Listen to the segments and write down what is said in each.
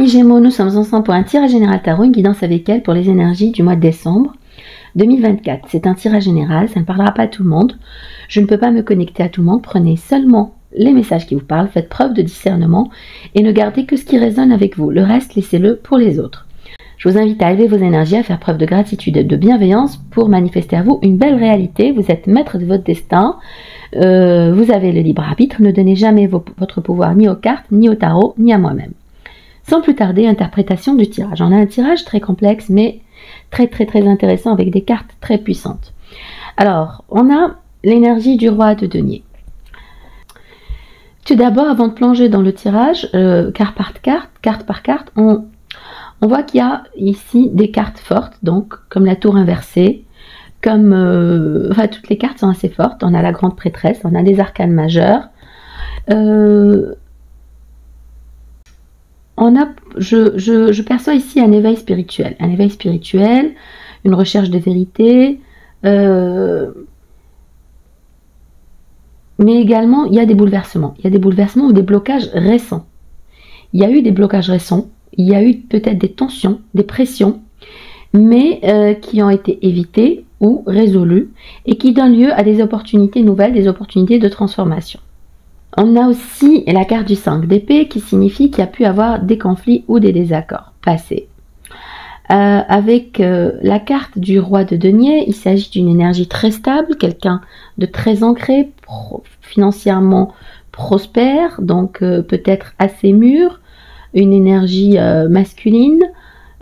amis Gémeaux, nous sommes ensemble pour un tirage général tarot, une guidance avec elle pour les énergies du mois de décembre 2024. C'est un tirage général, ça ne parlera pas à tout le monde. Je ne peux pas me connecter à tout le monde. Prenez seulement les messages qui vous parlent, faites preuve de discernement et ne gardez que ce qui résonne avec vous. Le reste, laissez-le pour les autres. Je vous invite à élever vos énergies, à faire preuve de gratitude et de bienveillance pour manifester à vous une belle réalité. Vous êtes maître de votre destin, vous avez le libre arbitre. Ne donnez jamais votre pouvoir ni aux cartes, ni au tarot, ni à moi-même. Sans plus tarder, interprétation du tirage. On a un tirage très complexe, mais très intéressant avec des cartes très puissantes. Alors, on a l'énergie du roi de denier. Tout d'abord, avant de plonger dans le tirage, carte par carte, on voit qu'il y a ici des cartes fortes, donc comme la tour inversée, comme enfin toutes les cartes sont assez fortes. On a la grande prêtresse, on a des arcanes majeurs. Je perçois ici un éveil spirituel, une recherche de vérité, mais également il y a des bouleversements. Il y a des bouleversements ou des blocages récents. Il y a eu des blocages récents, il y a eu peut-être des tensions, des pressions, mais qui ont été évitées ou résolues et qui donnent lieu à des opportunités nouvelles, des opportunités de transformation. On a aussi la carte du 5 d'épée qui signifie qu'il y a pu avoir des conflits ou des désaccords passés. Avec la carte du roi de denier, il s'agit d'une énergie très stable, quelqu'un de très ancré, financièrement prospère, donc peut-être assez mûr, une énergie masculine.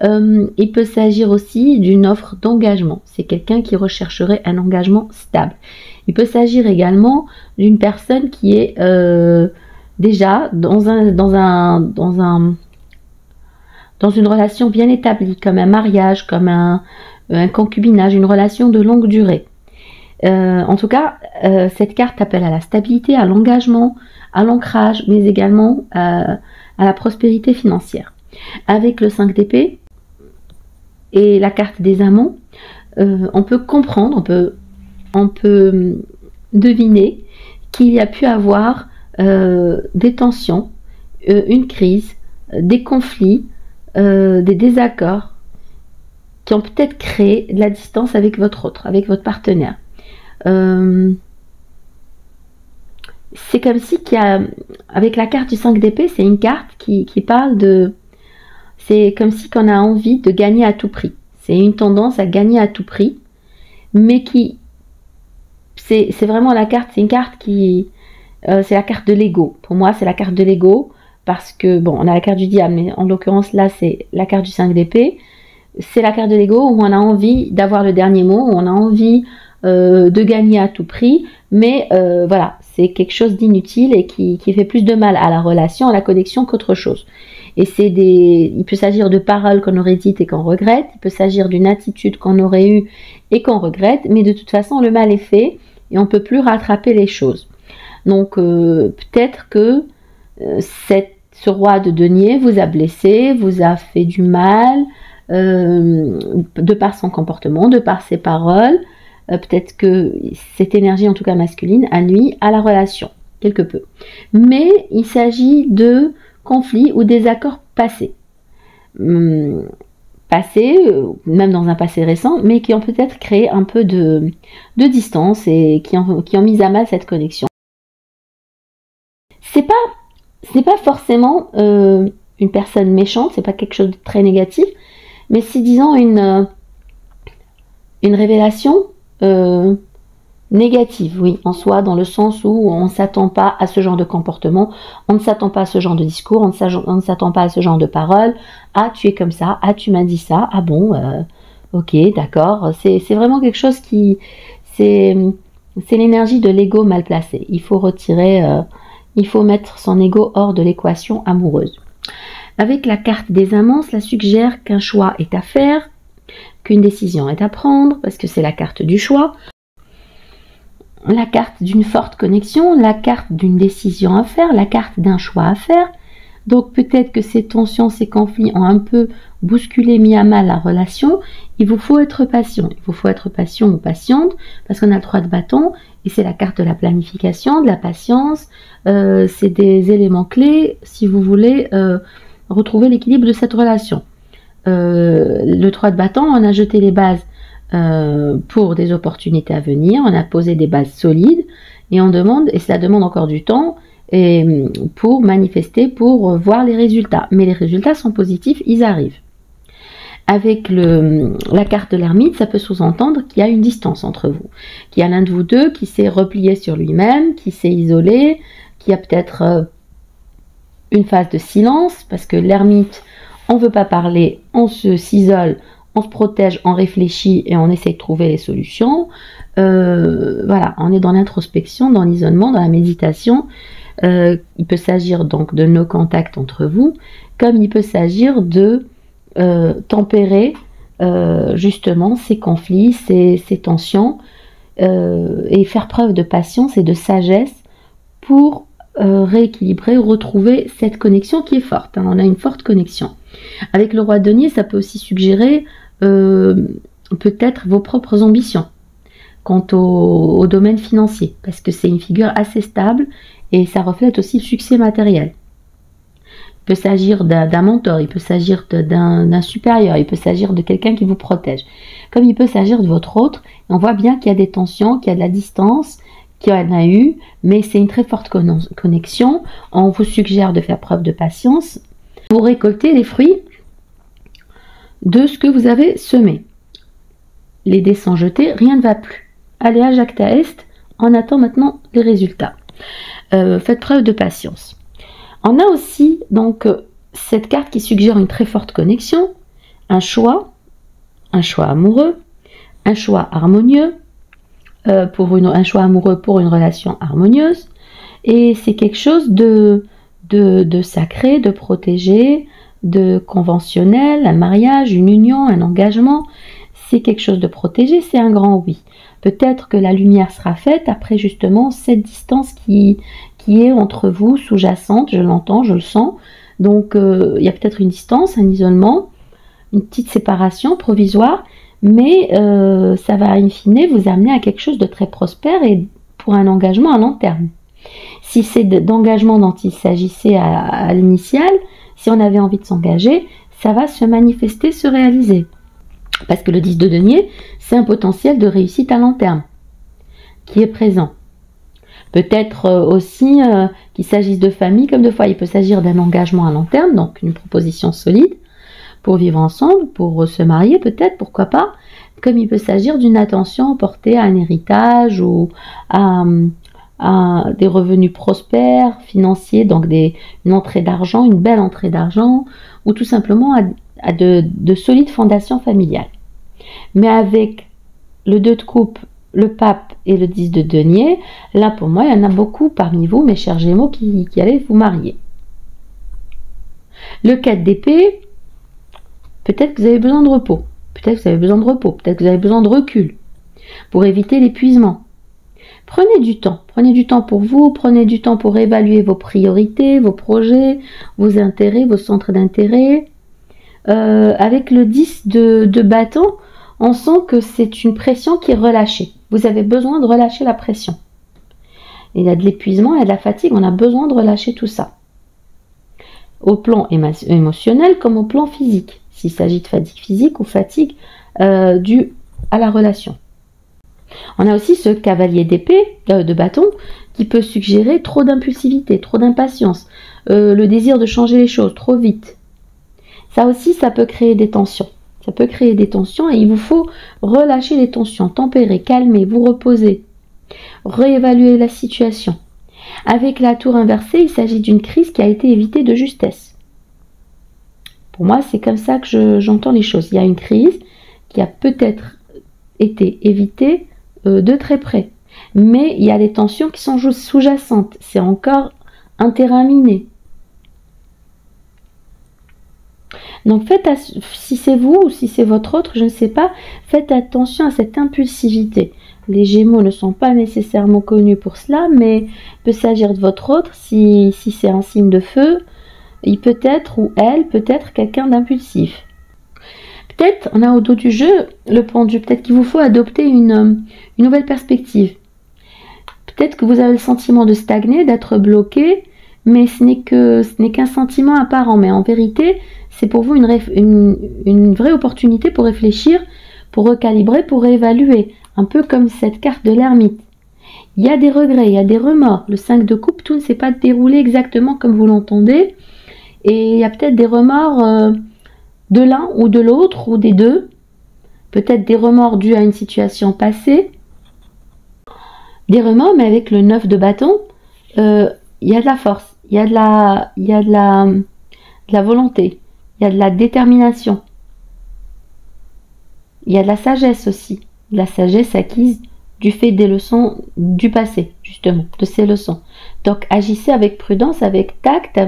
Il peut s'agir aussi d'une offre d'engagement. C'est quelqu'un qui rechercherait un engagement stable. Il peut s'agir également d'une personne qui est déjà dans une relation bien établie, comme un mariage, comme un concubinage, une relation de longue durée. En tout cas, cette carte appelle à la stabilité, à l'engagement, à l'ancrage, mais également à la prospérité financière. Avec le 5 d'épée et la carte des amants, on peut comprendre, on peut deviner qu'il y a pu avoir des tensions, une crise, des conflits, des désaccords qui ont peut-être créé de la distance avec votre partenaire. C'est comme si avec la carte du 5 d'épée, c'est une carte qui parle de... C'est comme si on a envie de gagner à tout prix. C'est une tendance à gagner à tout prix, mais qui... C'est vraiment la carte, c'est une carte qui... c'est la carte de l'ego. Pour moi, c'est la carte de l'ego, parce que, bon, on a la carte du diable, mais en l'occurrence, là, c'est la carte du 5 d'épée. C'est la carte de l'ego où on a envie d'avoir le dernier mot, où on a envie de gagner à tout prix, mais voilà, c'est quelque chose d'inutile et qui fait plus de mal à la relation, à la connexion qu'autre chose. Et il peut s'agir de paroles qu'on aurait dites et qu'on regrette, il peut s'agir d'une attitude qu'on aurait eue et qu'on regrette, mais de toute façon, le mal est fait et on ne peut plus rattraper les choses. Donc, peut-être que ce roi de denier vous a blessé, vous a fait du mal, de par son comportement, de par ses paroles. Peut-être que cette énergie, en tout cas masculine, a nui à la relation, quelque peu. Mais il s'agit de conflits ou désaccords passés. Passés, même dans un passé récent, mais qui ont peut-être créé un peu de distance et qui ont mis à mal cette connexion. Ce n'est pas forcément une personne méchante, c'est pas quelque chose de très négatif, mais c'est, disons, une révélation négative, oui, en soi, dans le sens où on ne s'attend pas à ce genre de comportement, on ne s'attend pas à ce genre de discours, on ne s'attend pas à ce genre de paroles. Ah, tu es comme ça, ah, tu m'as dit ça, ah bon, ok, d'accord. C'est vraiment quelque chose qui... C'est l'énergie de l'ego mal placé. Il faut retirer... il faut mettre son ego hors de l'équation amoureuse. Avec la carte des amants, cela suggère qu'un choix est à faire, qu'une décision est à prendre, parce que c'est la carte du choix, la carte d'une forte connexion, la carte d'une décision à faire, la carte d'un choix à faire. Donc peut-être que ces tensions, ces conflits ont un peu bousculé, mis à mal la relation. Il vous faut être patient. Il vous faut être patient ou patiente, parce qu'on a le 3 de bâton, et c'est la carte de la planification, de la patience. C'est des éléments clés, si vous voulez, retrouver l'équilibre de cette relation. Le 3 de bâton, on a jeté les bases pour des opportunités à venir, on a posé des bases solides et on demande, et cela demande encore du temps, et pour manifester, pour voir les résultats. Mais les résultats sont positifs, ils arrivent. Avec la carte de l'ermite, ça peut sous-entendre qu'il y a une distance entre vous, qu'il y a l'un de vous deux qui s'est replié sur lui-même, qui s'est isolé, qui a peut-être une phase de silence, parce que l'ermite, on ne veut pas parler, on s'isole, on se protège, on réfléchit et on essaie de trouver les solutions. Voilà, on est dans l'introspection, dans l'isolement, dans la méditation. Il peut s'agir donc de nos contacts entre vous, comme il peut s'agir de tempérer justement ces conflits, ces tensions, et faire preuve de patience et de sagesse pour rééquilibrer, retrouver cette connexion qui est forte. Hein. On a une forte connexion. Avec le roi de denier, ça peut aussi suggérer peut-être vos propres ambitions quant au domaine financier, parce que c'est une figure assez stable et ça reflète aussi le succès matériel. Il peut s'agir d'un mentor, il peut s'agir d'un supérieur, il peut s'agir de quelqu'un qui vous protège, comme il peut s'agir de votre autre. On voit bien qu'il y a des tensions, qu'il y a de la distance, qu'il y en a eu, mais c'est une très forte connexion. On vous suggère de faire preuve de patience pour récolter les fruits de ce que vous avez semé. Les dés sont jetés, rien ne va plus. Allez à Jacta Est, on attend maintenant les résultats. Faites preuve de patience. On a aussi donc cette carte qui suggère une très forte connexion, un choix amoureux, un choix harmonieux, un choix amoureux pour une relation harmonieuse, et c'est quelque chose de sacré, de protégé, de conventionnel, un mariage, une union, un engagement, c'est quelque chose de protégé, c'est un grand oui. Peut-être que la lumière sera faite après justement cette distance qui est entre vous, sous-jacente, je l'entends, je le sens. Donc il y a peut-être une distance, un isolement, une petite séparation provisoire, mais ça va in fine vous amener à quelque chose de très prospère et pour un engagement à long terme. Si c'est d'engagement dont il s'agissait à l'initiale, si on avait envie de s'engager, ça va se manifester, se réaliser. Parce que le 10 de denier, c'est un potentiel de réussite à long terme qui est présent. Peut-être aussi qu'il s'agisse de famille comme de foyer. Il peut s'agir d'un engagement à long terme, donc une proposition solide pour vivre ensemble, pour se marier peut-être, pourquoi pas. Comme il peut s'agir d'une attention portée à un héritage ou à des revenus prospères, financiers, donc une entrée d'argent, une belle entrée d'argent, ou tout simplement à de solides fondations familiales. Mais avec le 2 de coupe, le pape et le 10 de denier, là pour moi, il y en a beaucoup parmi vous, mes chers Gémeaux, qui allez vous marier. Le 4 d'épée, peut-être que vous avez besoin de repos, peut-être que vous avez besoin de repos, peut-être que vous avez besoin de recul pour éviter l'épuisement. Prenez du temps pour vous, prenez du temps pour évaluer vos priorités, vos projets, vos intérêts, vos centres d'intérêt. Avec le 10 de bâton, on sent que c'est une pression qui est relâchée. Vous avez besoin de relâcher la pression. Il y a de l'épuisement, il y a de la fatigue, on a besoin de relâcher tout ça. Au plan émotionnel comme au plan physique, s'il s'agit de fatigue physique ou fatigue due à la relation. On a aussi ce cavalier d'épée, de bâton, qui peut suggérer trop d'impulsivité, trop d'impatience, le désir de changer les choses trop vite. Ça aussi, ça peut créer des tensions. Ça peut créer des tensions et il vous faut relâcher les tensions, tempérer, calmer, vous reposer, réévaluer la situation. Avec la tour inversée, il s'agit d'une crise qui a été évitée de justesse. Pour moi, c'est comme ça que j'entends les choses. Il y a une crise qui a peut-être été évitée de très près. Mais il y a des tensions qui sont sous-jacentes. C'est encore un terrain miné. Donc si c'est vous ou si c'est votre autre, je ne sais pas, faites attention à cette impulsivité. Les Gémeaux ne sont pas nécessairement connus pour cela, mais il peut s'agir de votre autre. Si c'est un signe de feu, il peut être ou elle peut être quelqu'un d'impulsif. Peut-être, on a au dos du jeu le pendu, peut-être qu'il vous faut adopter une nouvelle perspective. Peut-être que vous avez le sentiment de stagner, d'être bloqué, mais ce n'est qu'un sentiment apparent. Mais en vérité, c'est pour vous une vraie opportunité pour réfléchir, pour recalibrer, pour réévaluer. Un peu comme cette carte de l'ermite. Il y a des regrets, il y a des remords. Le 5 de coupe, tout ne s'est pas déroulé exactement comme vous l'entendez. Et il y a peut-être des remords de l'un ou de l'autre, ou des deux. Peut-être des remords dus à une situation passée. Des remords, mais avec le 9 de bâton, il y a de la force, il y a de la volonté, il y a de la détermination. Il y a de la sagesse aussi. De la sagesse acquise du fait des leçons du passé, justement, de ces leçons. Donc agissez avec prudence, avec tact,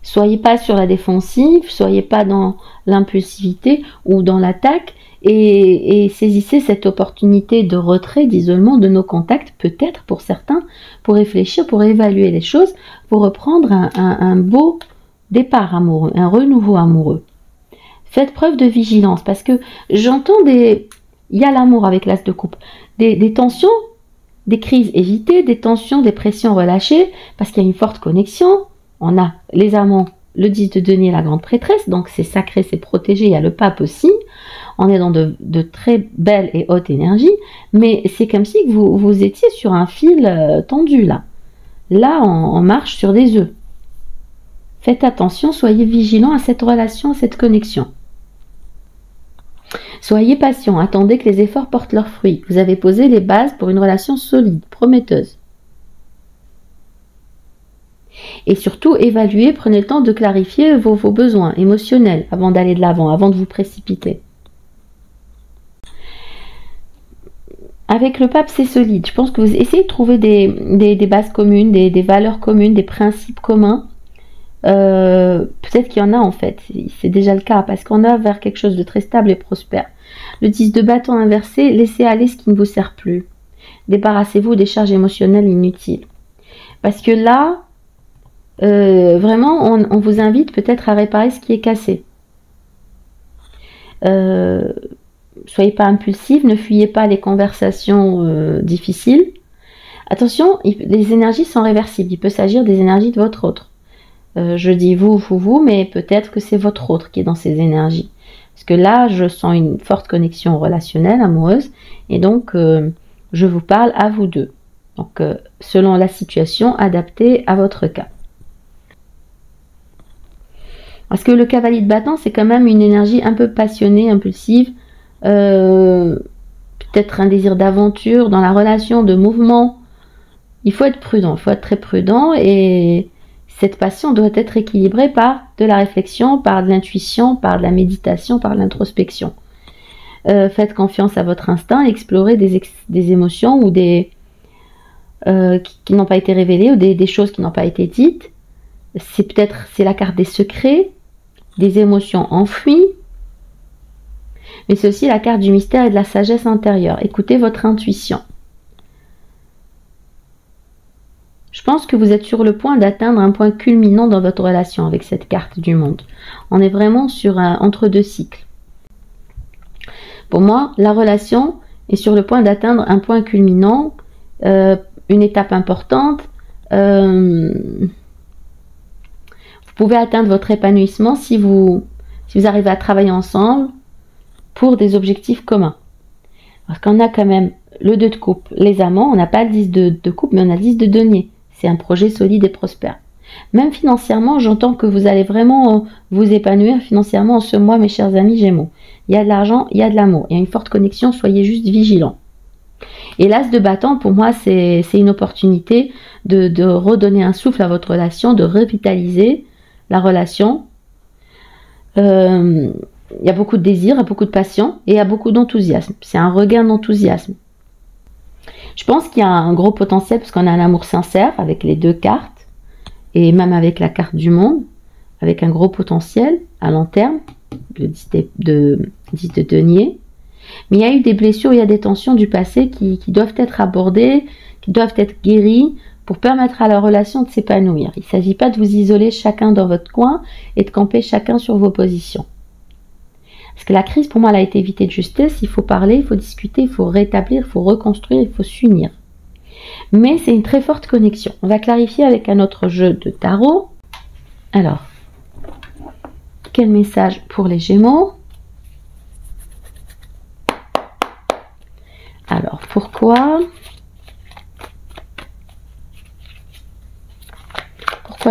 soyez pas sur la défensive, soyez pas dans l'impulsivité ou dans l'attaque, et saisissez cette opportunité de retrait, d'isolement de nos contacts, peut-être pour certains, pour réfléchir, pour évaluer les choses, pour reprendre un beau départ amoureux, un renouveau amoureux. Faites preuve de vigilance, parce que j'entends il y a l'amour avec l'as de coupe, des tensions, des crises évitées, des tensions, des pressions relâchées, parce qu'il y a une forte connexion. On a les amants, le 10 de denier, la grande prêtresse, donc c'est sacré, c'est protégé, il y a le pape aussi. On est dans de très belles et hautes énergies, mais c'est comme si vous étiez sur un fil tendu là. Là, on marche sur des œufs. Faites attention, soyez vigilants à cette relation, à cette connexion. Soyez patient, attendez que les efforts portent leurs fruits. Vous avez posé les bases pour une relation solide, prometteuse. Et surtout, évaluez, prenez le temps de clarifier vos besoins émotionnels avant d'aller de l'avant, avant de vous précipiter. Avec le pape, c'est solide. Je pense que vous essayez de trouver des bases communes, des valeurs communes, des principes communs. Peut-être qu'il y en a en fait, c'est déjà le cas, parce qu'on a vers quelque chose de très stable et prospère. Le 10 de bâton inversé, laissez aller ce qui ne vous sert plus. Débarrassez-vous des charges émotionnelles inutiles. Parce que là, vraiment, on vous invite peut-être à réparer ce qui est cassé. Soyez pas impulsif, ne fuyez pas les conversations difficiles. Attention, les énergies sont réversibles, il peut s'agir des énergies de votre autre. Je dis vous, mais peut-être que c'est votre autre qui est dans ces énergies. Parce que là, je sens une forte connexion relationnelle, amoureuse, et donc je vous parle à vous deux. Donc, selon la situation, adaptée à votre cas. Parce que le cavalier de bâton, c'est quand même une énergie un peu passionnée, impulsive, peut-être un désir d'aventure dans la relation, de mouvement. Il faut être prudent, il faut être très prudent, et cette passion doit être équilibrée par de la réflexion, par de l'intuition, par de la méditation, par l'introspection. Faites confiance à votre instinct, explorez des émotions ou qui n'ont pas été révélées, ou des choses qui n'ont pas été dites. C'est la carte des secrets, des émotions enfouies, mais c'est aussi la carte du mystère et de la sagesse intérieure. Écoutez votre intuition. Je pense que vous êtes sur le point d'atteindre un point culminant dans votre relation avec cette carte du monde. On est vraiment sur entre deux cycles. Pour moi, la relation est sur le point d'atteindre un point culminant, une étape importante. Vous pouvez atteindre votre épanouissement si vous arrivez à travailler ensemble pour des objectifs communs. Parce qu'on a quand même le 2 de coupe, les amants, on n'a pas le 10 de coupe, mais on a le 10 de denier. C'est un projet solide et prospère. Même financièrement, j'entends que vous allez vraiment vous épanouir financièrement en ce mois, mes chers amis Gémeaux. Il y a de l'argent, il y a de l'amour, il y a une forte connexion, soyez juste vigilants. Et l'as de bâton, pour moi, c'est une opportunité de redonner un souffle à votre relation, de revitaliser la relation. Il y a beaucoup de désir, il y a beaucoup de passion et il y a beaucoup d'enthousiasme. C'est un regain d'enthousiasme. Je pense qu'il y a un gros potentiel parce qu'on a un amour sincère avec les deux cartes et même avec la carte du monde, avec un gros potentiel à long terme, le 10 de denier. Mais il y a eu des blessures, il y a des tensions du passé qui doivent être abordées, qui doivent être guéries pour permettre à la relation de s'épanouir. Il ne s'agit pas de vous isoler chacun dans votre coin et de camper chacun sur vos positions. Parce que la crise, pour moi, elle a été évitée de justesse. Il faut parler, il faut discuter, il faut rétablir, il faut reconstruire, il faut s'unir. Mais c'est une très forte connexion. On va clarifier avec un autre jeu de tarot. Alors, quel message pour les Gémeaux? Alors, pourquoi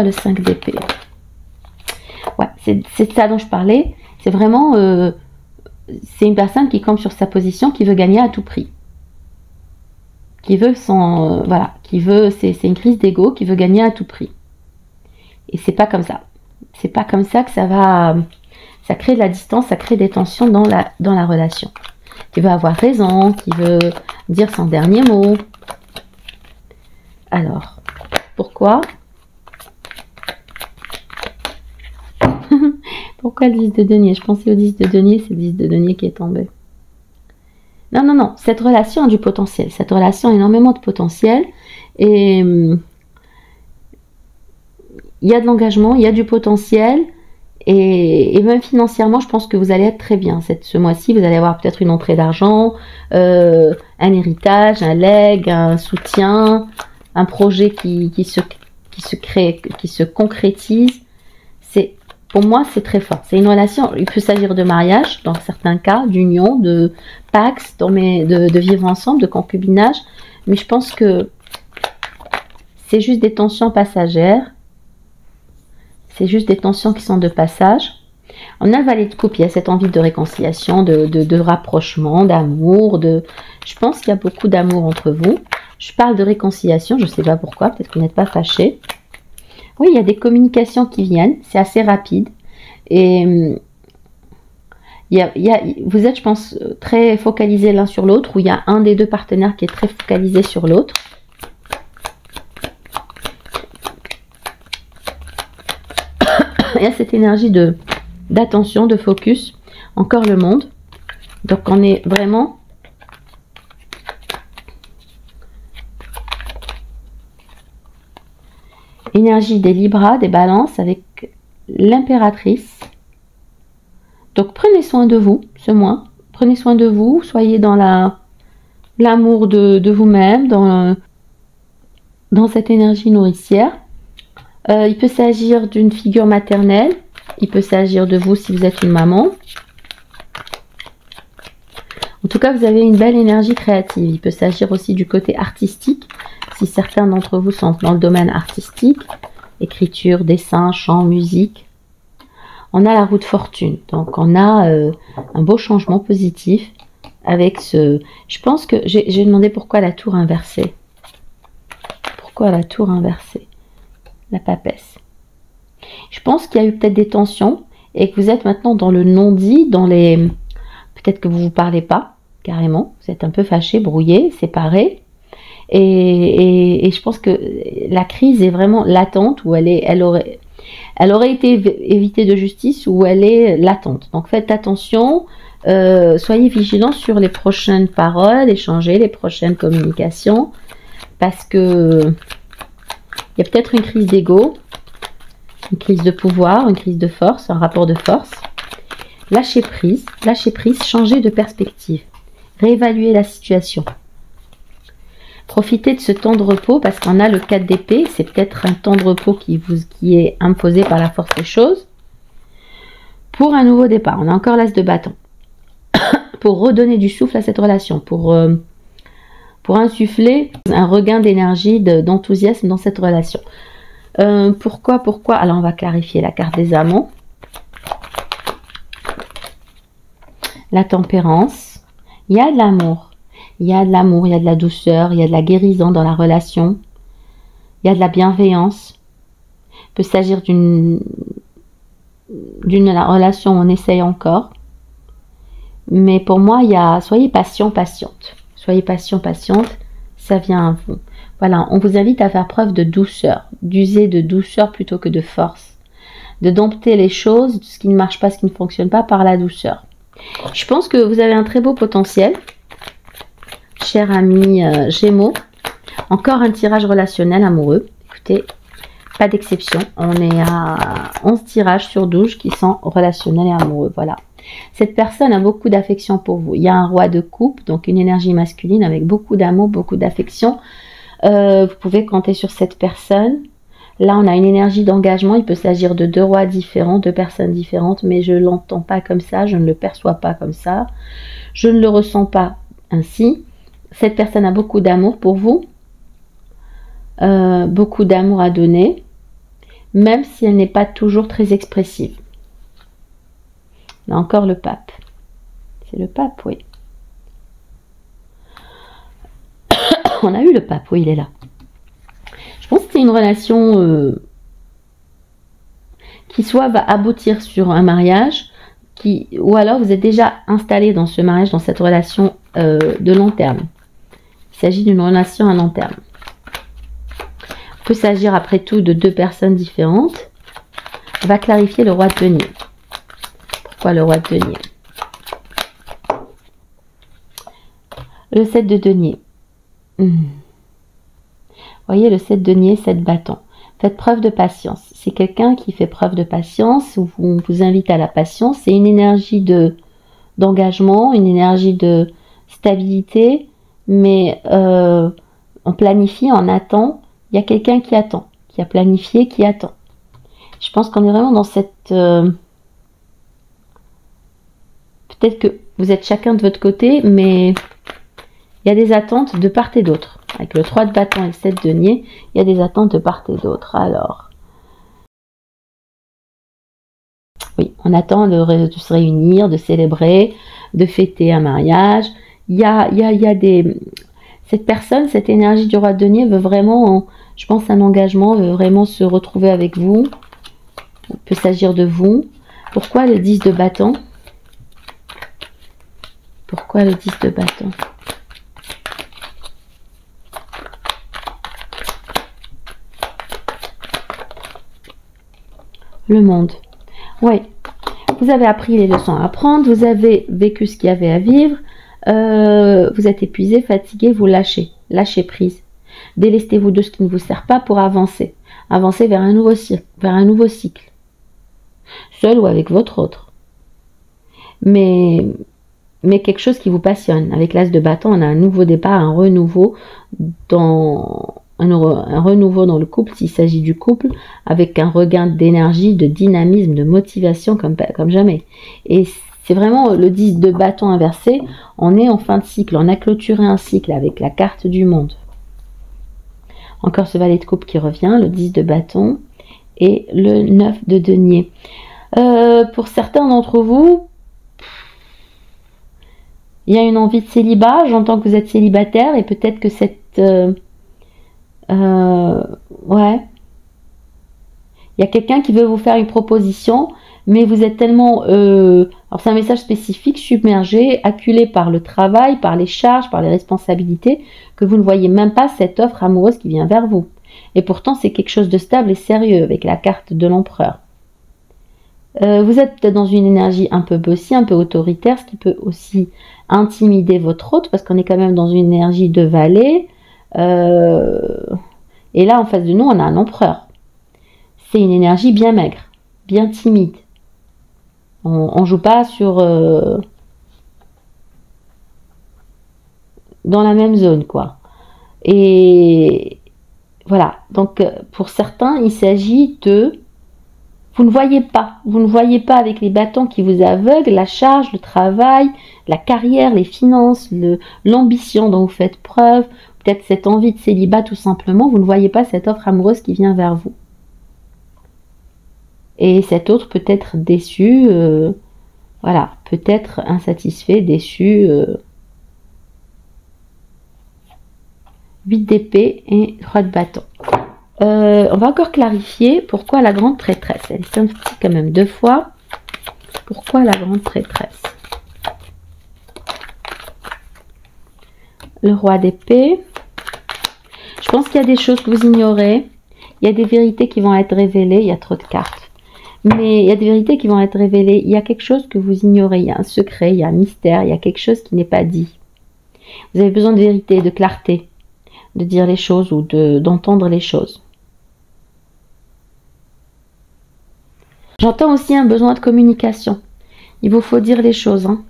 le 5 d'épée? Ouais, c'est ça dont je parlais. C'est vraiment... c'est une personne qui campe sur sa position, qui veut gagner à tout prix. Qui veut son... voilà, c'est une crise d'ego, qui veut gagner à tout prix. Et c'est pas comme ça. C'est pas comme ça que ça va... Ça crée de la distance, ça crée des tensions dans la relation. Qui veut avoir raison, qui veut dire son dernier mot. Alors, pourquoi? Pourquoi le 10 de denier? Je pensais au 10 de denier, c'est le 10 de denier qui est tombé. Non, non, non, cette relation a du potentiel. Cette relation a énormément de potentiel. Et il y a de l'engagement, il y a du potentiel. Et même financièrement, je pense que vous allez être très bien. Ce mois-ci, vous allez avoir peut-être une entrée d'argent, un héritage, un legs, un soutien, un projet qui se crée, qui se concrétise. Pour moi, c'est très fort. C'est une relation, il peut s'agir de mariage, dans certains cas, d'union, de pax, de vivre ensemble, de concubinage. Mais je pense que c'est juste des tensions passagères. C'est juste des tensions qui sont de passage. On a le valet de coupe, il y a cette envie de réconciliation, de rapprochement, d'amour. Je pense qu'il y a beaucoup d'amour entre vous. Je parle de réconciliation, je ne sais pas pourquoi, peut-être que vous n'êtes pas fâchés. Oui, il y a des communications qui viennent, c'est assez rapide. Et vous êtes, je pense, très focalisés l'un sur l'autre, où il y a un des deux partenaires qui est très focalisé sur l'autre. Il y a cette énergie d'attention, de focus, encore le monde. Donc on est vraiment... énergie des Libras, des Balances avec l'impératrice. Donc prenez soin de vous ce mois. Prenez soin de vous, soyez dans l'amour de vous-même, dans cette énergie nourricière. Il peut s'agir d'une figure maternelle. Il peut s'agir de vous si vous êtes une maman. En tout cas, vous avez une belle énergie créative. Il peut s'agir aussi du côté artistique. Si certains d'entre vous sont dans le domaine artistique, écriture, dessin, chant, musique, on a la roue de fortune. Donc, on a un beau changement positif avec ce... Je pense que j'ai demandé pourquoi la tour inversée. Pourquoi la tour inversée? La papesse. Je pense qu'il y a eu peut-être des tensions et que vous êtes maintenant dans le non-dit, dans les... Peut-être que vous ne vous parlez pas, carrément. Vous êtes un peu fâchés, brouillés, séparés. Et je pense que la crise est vraiment latente, où elle aurait été évitée de justice, ou elle est latente. Donc faites attention, soyez vigilants sur les prochaines paroles, échangez les prochaines communications, parce que il y a peut-être une crise d'ego, une crise de pouvoir, une crise de force, un rapport de force. Lâchez prise, changez de perspective, réévaluez la situation. Profitez de ce temps de repos parce qu'on a le 4 d'épée, c'est peut-être un temps de repos qui est imposé par la force des choses. Pour un nouveau départ, on a encore l'as de bâton. Pour redonner du souffle à cette relation, pour insuffler un regain d'énergie, d'enthousiasme dans cette relation. Pourquoi? Alors on va clarifier la carte des amants. La tempérance. Il y a de l'amour. Il y a de l'amour, il y a de la douceur, il y a de la guérison dans la relation. Il y a de la bienveillance. Il peut s'agir d'une relation où on essaye encore. Mais pour moi, soyez patient, patiente. Soyez patient, patiente. Ça vient à vous. Voilà, on vous invite à faire preuve de douceur. D'user de douceur plutôt que de force. De dompter les choses, ce qui ne marche pas, ce qui ne fonctionne pas, par la douceur. Je pense que vous avez un très beau potentiel. Cher ami Gémeaux, encore un tirage relationnel amoureux. Écoutez, pas d'exception. On est à 11 tirages sur 12 qui sont relationnels et amoureux. Voilà. Cette personne a beaucoup d'affection pour vous. Il y a un roi de coupe, donc une énergie masculine avec beaucoup d'amour, beaucoup d'affection. Vous pouvez compter sur cette personne. Là, on a une énergie d'engagement. Il peut s'agir de deux rois différents, deux personnes différentes, mais je ne l'entends pas comme ça, je ne le perçois pas comme ça. Je ne le ressens pas ainsi. Cette personne a beaucoup d'amour pour vous, beaucoup d'amour à donner, même si elle n'est pas toujours très expressive. Là encore le pape. C'est le pape, oui. On a eu le pape, oui, il est là. Je pense que c'est une relation qui soit va aboutir sur un mariage, ou alors vous êtes déjà installé dans ce mariage, dans cette relation de long terme. Il s'agit d'une relation à long terme. Il peut s'agir après tout de deux personnes différentes. On va clarifier le roi de denier. Pourquoi le roi de denier? Le 7 de denier. Vous voyez le 7 de denier, 7 bâtons. Faites preuve de patience. C'est quelqu'un qui fait preuve de patience, ou vous invite à la patience. C'est une énergie d'engagement, une énergie de stabilité, mais on planifie, on attend. Il y a quelqu'un qui attend, qui a planifié, qui attend. Je pense qu'on est vraiment dans cette... Peut-être que vous êtes chacun de votre côté, mais il y a des attentes de part et d'autre. Avec le 3 de bâton et le 7 de denier, il y a des attentes de part et d'autre. Alors, oui, on attend de se réunir, de célébrer, de fêter un mariage. Il y a des... Cette personne, cette énergie du roi de denier veut vraiment, je pense, un engagement, veut vraiment se retrouver avec vous. Il peut s'agir de vous. Pourquoi le 10 de bâton? Pourquoi le 10 de bâton? Le monde. Oui. Vous avez appris les leçons à apprendre. Vous avez vécu ce qu'il y avait à vivre. Vous êtes épuisé, fatigué, vous lâchez. Lâchez prise. Délestez-vous de ce qui ne vous sert pas pour avancer. Avancez vers un nouveau cycle. Seul ou avec votre autre. Mais quelque chose qui vous passionne. Avec l'as de bâton, on a un nouveau départ, un renouveau dans le couple, s'il s'agit du couple, avec un regain d'énergie, de dynamisme, de motivation comme jamais. Et c'est vraiment le 10 de bâton inversé. On est en fin de cycle, on a clôturé un cycle avec la carte du monde. Encore ce valet de coupe qui revient, le 10 de bâton et le 9 de denier. Pour certains d'entre vous, il y a une envie de célibat. J'entends que vous êtes célibataire et peut-être que cette... ouais. Il y a quelqu'un qui veut vous faire une proposition, mais vous êtes tellement... alors c'est un message spécifique, submergé, acculé par le travail, par les charges, par les responsabilités, que vous ne voyez même pas cette offre amoureuse qui vient vers vous. Et pourtant, c'est quelque chose de stable et sérieux avec la carte de l'empereur. Vous êtes peut-être dans une énergie un peu bossy, un peu autoritaire, ce qui peut aussi intimider votre hôte, parce qu'on est quand même dans une énergie de valet. Et là, en face de nous, on a un empereur. C'est une énergie bien maigre, bien timide. On joue pas sur... dans la même zone, quoi. Et voilà. Donc, pour certains, il s'agit de... Vous ne voyez pas avec les bâtons qui vous aveuglent la charge, le travail, la carrière, les finances, l'ambition dont vous faites preuve, peut-être cette envie de célibat tout simplement, vous ne voyez pas cette offre amoureuse qui vient vers vous. Et cet autre peut être déçu, voilà, peut-être insatisfait, déçu. 8 d'épée et 3 de bâton. On va encore clarifier pourquoi la grande prêtresse. Elle est sortie quand même 2 fois. Pourquoi la grande prêtresse? Le roi d'épée. Je pense qu'il y a des choses que vous ignorez. Il y a des vérités qui vont être révélées. Il y a trop de cartes. Mais il y a des vérités qui vont être révélées. Il y a quelque chose que vous ignorez. Il y a un secret, il y a un mystère. Il y a quelque chose qui n'est pas dit. Vous avez besoin de vérité, de clarté. De dire les choses ou d'entendre les choses. J'entends aussi un besoin de communication. Il vous faut dire les choses. Hein.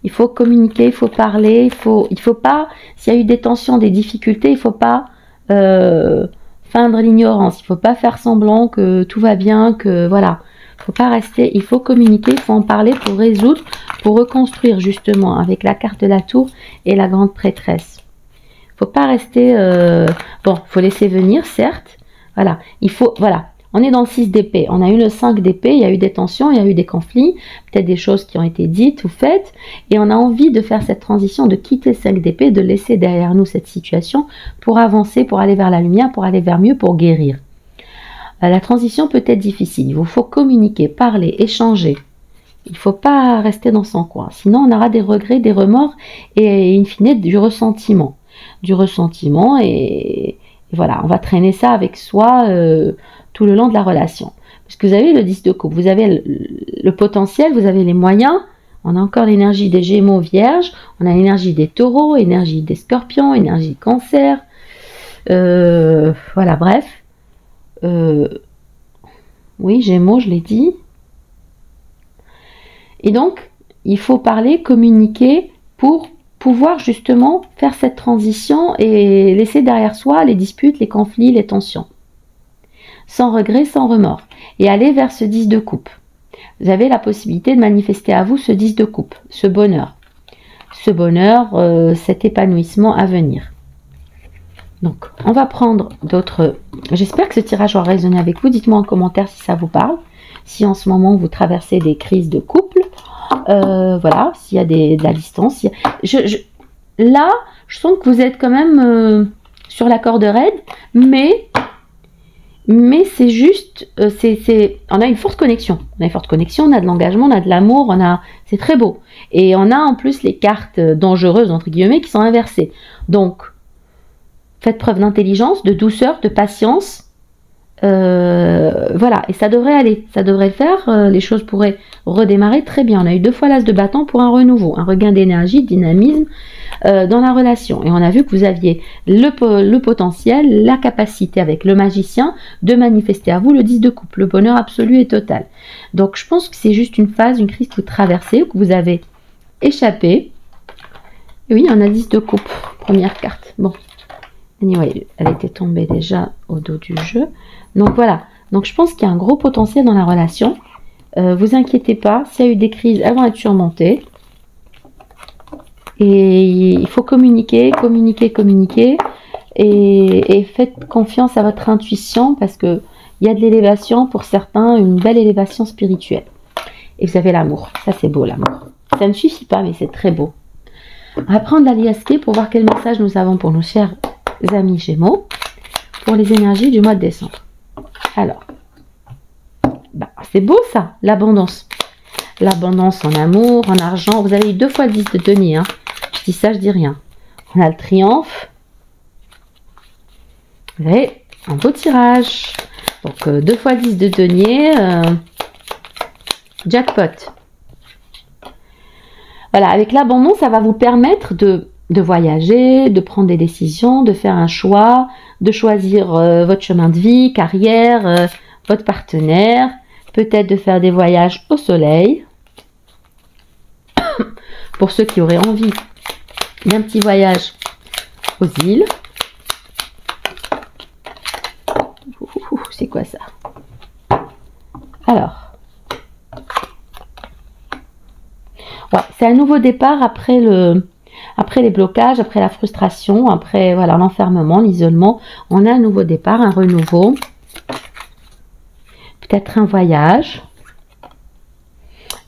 Il faut communiquer, il faut parler. Il faut pas, s'il y a eu des tensions, des difficultés, il ne faut pas feindre l'ignorance, il faut pas faire semblant que tout va bien, que voilà. Faut pas rester, il faut communiquer, il faut en parler pour résoudre, pour reconstruire justement avec la carte de la tour et la grande prêtresse. Faut pas rester, bon, faut laisser venir, certes, voilà, il faut, voilà, on est dans le 6 d'épée, on a eu le 5 d'épée, il y a eu des tensions, il y a eu des conflits, peut-être des choses qui ont été dites ou faites, et on a envie de faire cette transition, de quitter le 5 d'épée, de laisser derrière nous cette situation pour avancer, pour aller vers la lumière, pour aller vers mieux, pour guérir. La transition peut être difficile, il vous faut communiquer, parler, échanger. Il ne faut pas rester dans son coin, sinon on aura des regrets, des remords et in fine du ressentiment. Du ressentiment et voilà, on va traîner ça avec soi tout le long de la relation. Parce que vous avez le 10 de coupe, vous avez le potentiel, vous avez les moyens, on a encore l'énergie des Gémeaux vierges, on a l'énergie des Taureaux, énergie des Scorpions, énergie Cancer, voilà, bref. Oui, Gémeaux, je l'ai dit. Et donc, il faut parler, communiquer pour pouvoir justement faire cette transition et laisser derrière soi les disputes, les conflits, les tensions. Sans regret, sans remords. Et aller vers ce 10 de coupe. Vous avez la possibilité de manifester à vous ce 10 de coupe, ce bonheur. Ce bonheur, cet épanouissement à venir. Donc, on va prendre d'autres... J'espère que ce tirage aura résonné avec vous. Dites-moi en commentaire si ça vous parle. Si en ce moment vous traversez des crises de couple. Voilà, s'il y a de la distance. Là, je sens que vous êtes quand même sur la corde raide. Mais c'est juste... on a une forte connexion. On a une forte connexion, on a de l'engagement, on a de l'amour. C'est très beau. Et on a en plus les cartes dangereuses, entre guillemets, qui sont inversées. Donc... faites preuve d'intelligence, de douceur, de patience. Voilà, et ça devrait aller, ça devrait le faire. Les choses pourraient redémarrer très bien. On a eu 2 fois l'as de bâton pour un renouveau, un regain d'énergie, de dynamisme dans la relation. Et on a vu que vous aviez le potentiel, la capacité avec le magicien de manifester à vous le 10 de coupe, le bonheur absolu et total. Donc je pense que c'est juste une phase, une crise que vous traversez, que vous avez échappé. Et oui, on a 10 de coupe, première carte. Bon. Anyway, elle était tombée déjà au dos du jeu. Donc voilà. Donc je pense qu'il y a un gros potentiel dans la relation. Vous inquiétez pas. S'il y a eu des crises, elles vont être surmontées. Et il faut communiquer, communiquer, communiquer. Et faites confiance à votre intuition parce que il y a de l'élévation pour certains, une belle élévation spirituelle. Et vous avez l'amour. Ça c'est beau l'amour. Ça ne suffit pas mais c'est très beau. On va prendre la liasquée pour voir quel message nous avons pour nos chers amis Gémeaux pour les énergies du mois de décembre. Alors, c'est beau ça, l'abondance. L'abondance en amour, en argent. Vous avez eu 2 fois le 10 de denier. Hein. Je dis ça, je dis rien. On a le triomphe. Vous avez un beau tirage. Donc 2 fois le 10 de denier. Jackpot. Voilà, avec l'abondance, ça va vous permettre de voyager, de prendre des décisions, de faire un choix, de choisir votre chemin de vie, carrière, votre partenaire, peut-être de faire des voyages au soleil. Pour ceux qui auraient envie d'un petit voyage aux îles. C'est quoi ça? Alors, ouais, c'est un nouveau départ après les blocages, après la frustration, après voilà l'enfermement, l'isolement. On a un nouveau départ, un renouveau. Peut-être un voyage,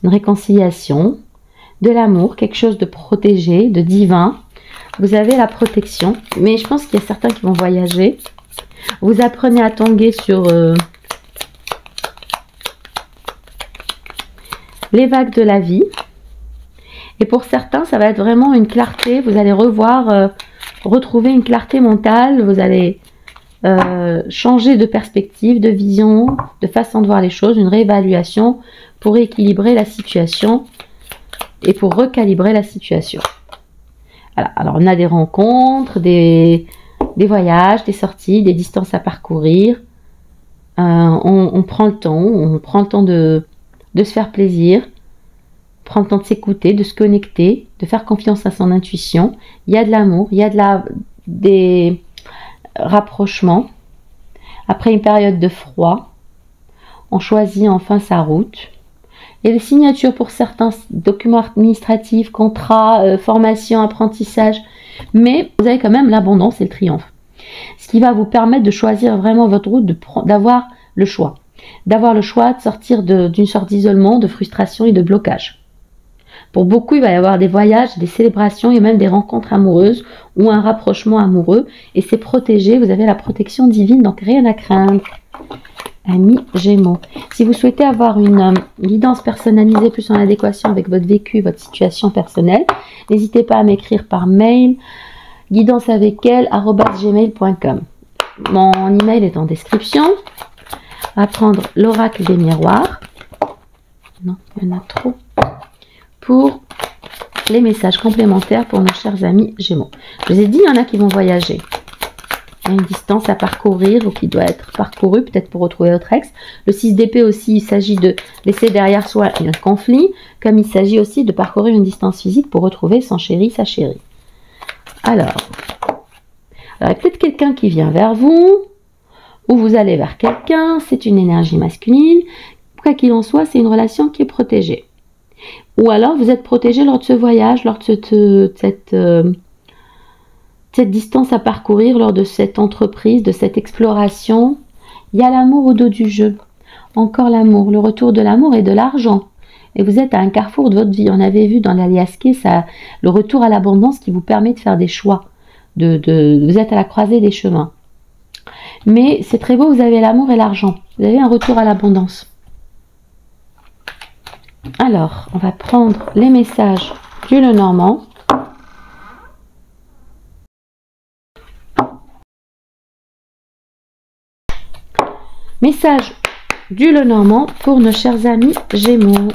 une réconciliation, de l'amour, quelque chose de protégé, de divin. Vous avez la protection, mais je pense qu'il y a certains qui vont voyager. Vous apprenez à tanguer sur les vagues de la vie. Et pour certains, ça va être vraiment une clarté. Vous allez retrouver une clarté mentale. Vous allez changer de perspective, de vision, de façon de voir les choses, une réévaluation pour équilibrer la situation et pour recalibrer la situation. Voilà. Alors, on a des rencontres, des voyages, des sorties, des distances à parcourir. On prend le temps, de se faire plaisir. Prendre le temps de s'écouter, de se connecter, de faire confiance à son intuition. Il y a de l'amour, il y a rapprochement. Après une période de froid, on choisit enfin sa route. Et les signatures pour certains documents administratifs, contrats, formation, apprentissage. Mais vous avez quand même l'abondance et le triomphe. Ce qui va vous permettre de choisir vraiment votre route, d'avoir le choix. D'avoir le choix de sortir d'une sorte d'isolement, de frustration et de blocage. Pour beaucoup, il va y avoir des voyages, des célébrations et même des rencontres amoureuses ou un rapprochement amoureux. Et c'est protégé, vous avez la protection divine, donc rien à craindre. Amis Gémeaux. Si vous souhaitez avoir une guidance personnalisée plus en adéquation avec votre vécu, votre situation personnelle, n'hésitez pas à m'écrire par mail guidanceavecelle@gmail.com. Mon email est en description. On va prendre l'oracle des miroirs. Non, il y en a trop. Pour les messages complémentaires pour nos chers amis Gémeaux. Je vous ai dit, il y en a qui vont voyager. Il y a une distance à parcourir ou qui doit être parcourue, peut-être pour retrouver votre ex. Le 6 d'épée aussi, il s'agit de laisser derrière soi un conflit, comme il s'agit aussi de parcourir une distance physique pour retrouver son chéri, sa chérie. Alors, il y a peut-être quelqu'un qui vient vers vous, ou vous allez vers quelqu'un, c'est une énergie masculine. Quoi qu'il en soit, c'est une relation qui est protégée. Ou alors, vous êtes protégé lors de ce voyage, lors de cette distance à parcourir, lors de cette entreprise, de cette exploration. Il y a l'amour au dos du jeu. Encore l'amour, le retour de l'amour et de l'argent. Et vous êtes à un carrefour de votre vie. On avait vu dans l'Aliasqué, le retour à l'abondance qui vous permet de faire des choix. Vous êtes à la croisée des chemins. Mais c'est très beau, vous avez l'amour et l'argent. Vous avez un retour à l'abondance. Alors, on va prendre les messages du Lenormand. Message du Lenormand pour nos chers amis Gémeaux.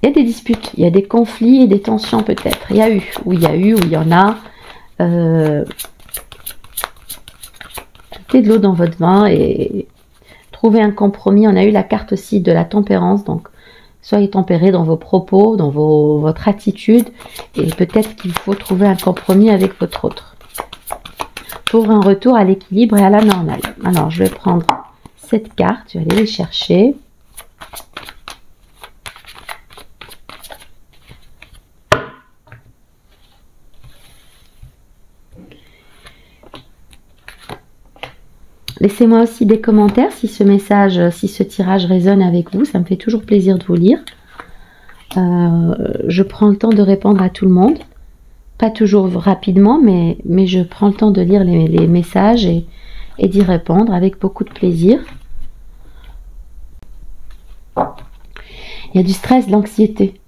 Il y a des disputes, il y a des conflits et des tensions peut-être. Il y a eu, ou il y en a. Mettez de l'eau dans votre vin et trouvez un compromis. On a eu la carte aussi de la tempérance, donc soyez tempérés dans vos propos, dans votre attitude, et peut-être qu'il faut trouver un compromis avec votre autre pour un retour à l'équilibre et à la normale. Alors, je vais prendre cette carte, je vais aller les chercher. Laissez-moi aussi des commentaires si ce message, si ce tirage résonne avec vous. Ça me fait toujours plaisir de vous lire. Je prends le temps de répondre à tout le monde. Pas toujours rapidement, mais je prends le temps de lire les messages et d'y répondre avec beaucoup de plaisir. Il y a du stress, de l'anxiété.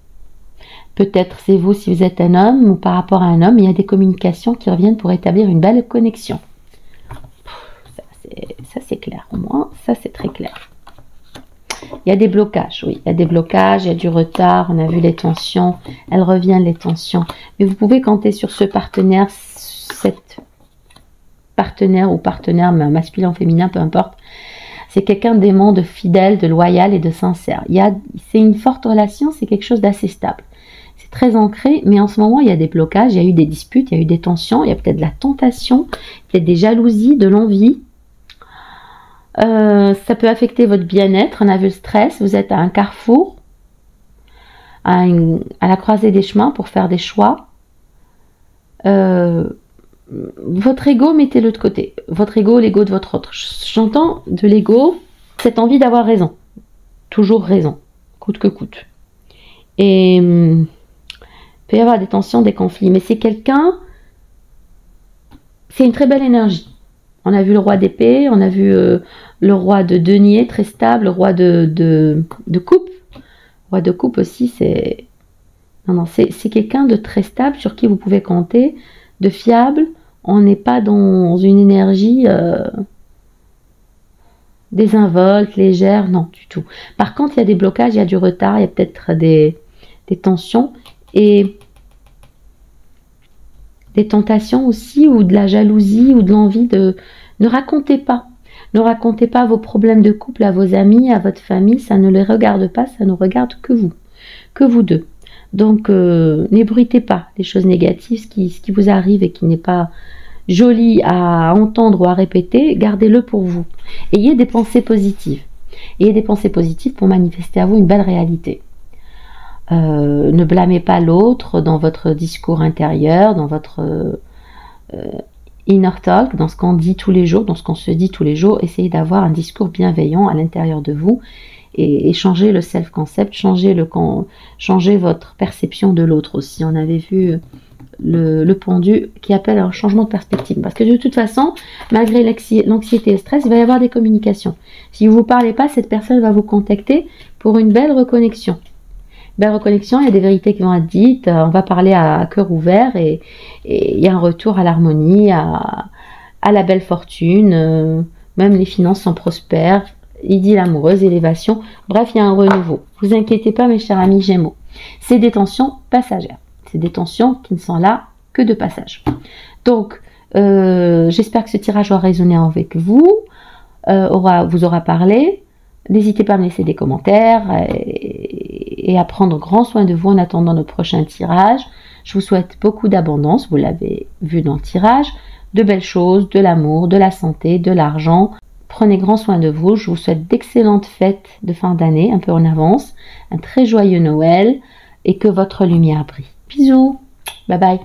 Peut-être c'est vous si vous êtes un homme ou par rapport à un homme. Il y a des communications qui reviennent pour établir une belle connexion. Ça c'est clair, au moins ça c'est très clair. Il y a des blocages, oui, il y a des blocages, il y a du retard, on a vu les tensions, elles reviennent les tensions. Mais vous pouvez compter sur ce partenaire, cette partenaire ou partenaire masculin ou féminin, peu importe. C'est quelqu'un d'aimant, de fidèle, de loyal et de sincère. C'est une forte relation, c'est quelque chose d'assez stable. C'est très ancré, mais en ce moment il y a des blocages, il y a eu des disputes, il y a eu des tensions, il y a peut-être de la tentation, peut-être des jalousies, de l'envie. Ça peut affecter votre bien-être. On a vu le stress, vous êtes à un carrefour, à la croisée des chemins pour faire des choix. Votre ego, mettez-le de côté. Votre ego, l'ego de votre autre. J'entends de l'ego cette envie d'avoir raison, toujours raison, coûte que coûte. Et il peut y avoir des tensions, des conflits, mais c'est une très belle énergie. On a vu le roi d'épée, on a vu le roi de denier, très stable, le roi de coupe. Le roi de coupe aussi, c'est quelqu'un de très stable sur qui vous pouvez compter, de fiable. On n'est pas dans une énergie désinvolte, légère, non, du tout. Par contre, il y a des blocages, il y a du retard, il y a peut-être des tensions et des tentations aussi, ou de la jalousie, ou de l'envie de... Ne racontez pas. Ne racontez pas vos problèmes de couple à vos amis, à votre famille, ça ne les regarde pas, ça ne regarde que vous. que vous deux. Donc, n'ébruitez pas les choses négatives, ce qui vous arrive et qui n'est pas joli à entendre ou à répéter, gardez-le pour vous. Ayez des pensées positives. Ayez des pensées positives pour manifester à vous une belle réalité. Ne blâmez pas l'autre dans votre discours intérieur, dans votre inner talk, dans ce qu'on dit tous les jours, dans ce qu'on se dit tous les jours. Essayez d'avoir un discours bienveillant à l'intérieur de vous et changez le self-concept, changez votre perception de l'autre aussi. On avait vu le pendu qui appelle un changement de perspective. Parce que de toute façon, malgré l'anxiété et le stress, il va y avoir des communications. Si vous ne parlez pas, cette personne va vous contacter pour une belle reconnexion. Belle reconnexion, il y a des vérités qui vont être dites, on va parler à cœur ouvert et il y a un retour à l'harmonie, à la belle fortune, même les finances sont prospères, idylle amoureuse, élévation, bref, il y a un renouveau. Ne vous inquiétez pas mes chers amis Gémeaux, c'est des tensions passagères, c'est des tensions qui ne sont là que de passage. Donc, j'espère que ce tirage aura résonné avec vous, vous aura parlé. N'hésitez pas à me laisser des commentaires et à prendre grand soin de vous en attendant notre prochain tirage. Je vous souhaite beaucoup d'abondance, vous l'avez vu dans le tirage, de belles choses, de l'amour, de la santé, de l'argent. Prenez grand soin de vous, je vous souhaite d'excellentes fêtes de fin d'année, un peu en avance, un très joyeux Noël et que votre lumière brille. Bisous, bye bye.